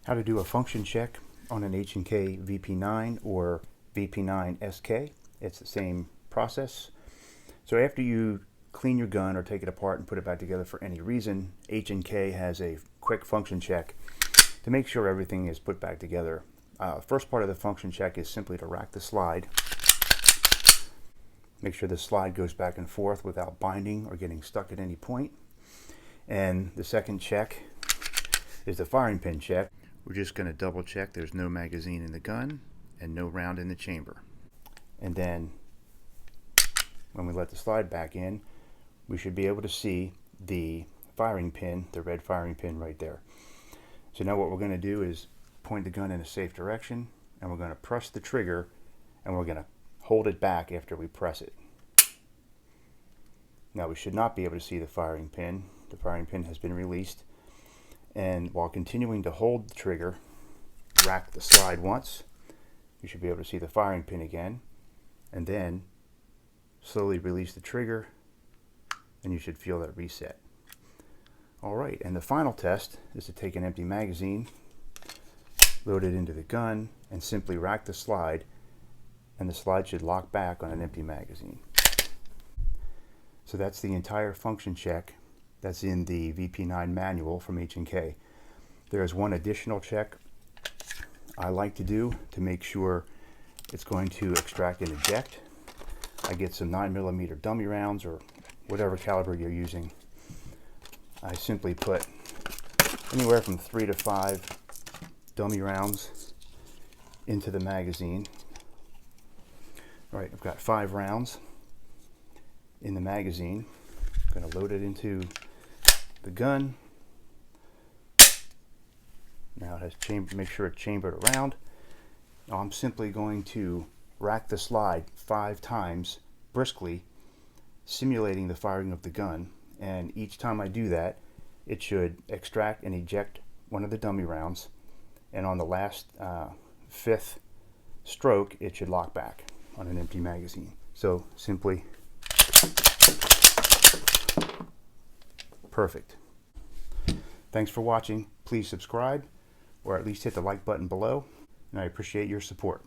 How to do a function check on an H&K VP9 or VP9SK. It's the same process. So after you clean your gun or take it apart and put it back together for any reason, H&K has a quick function check to make sure everything is put back together. First part of the function check is simply to rack the slide. Make sure the slide goes back and forth without binding or getting stuck at any point. And the second check is the firing pin check. We're just going to double check there's no magazine in the gun and no round in the chamber. And then when we let the slide back in, we should be able to see the firing pin, the red firing pin right there. So now what we're going to do is point the gun in a safe direction, and we're going to press the trigger, and we're going to hold it back after we press it. Now we should not be able to see the firing pin. The firing pin has been released. And while continuing to hold the trigger, rack the slide once. You should be able to see the firing pin again. And then slowly release the trigger, and you should feel that reset. Alright, and the final test is to take an empty magazine, load it into the gun, and simply rack the slide, and the slide should lock back on an empty magazine. So that's the entire function check that's in the VP9 manual from H&K. There is one additional check I like to do to make sure it's going to extract and eject. I get some 9mm dummy rounds or whatever caliber you're using. I simply put anywhere from 3 to 5 dummy rounds into the magazine. All right, I've got 5 rounds in the magazine. I'm going to load it into the gun. Now it has make sure it's chambered around. Now I'm simply going to rack the slide 5 times briskly, simulating the firing of the gun. And each time I do that, it should extract and eject one of the dummy rounds. And on the last 5th stroke, it should lock back on an empty magazine. So simply perfect. Thanks for watching. Please subscribe, or at least hit the like button below, and I appreciate your support.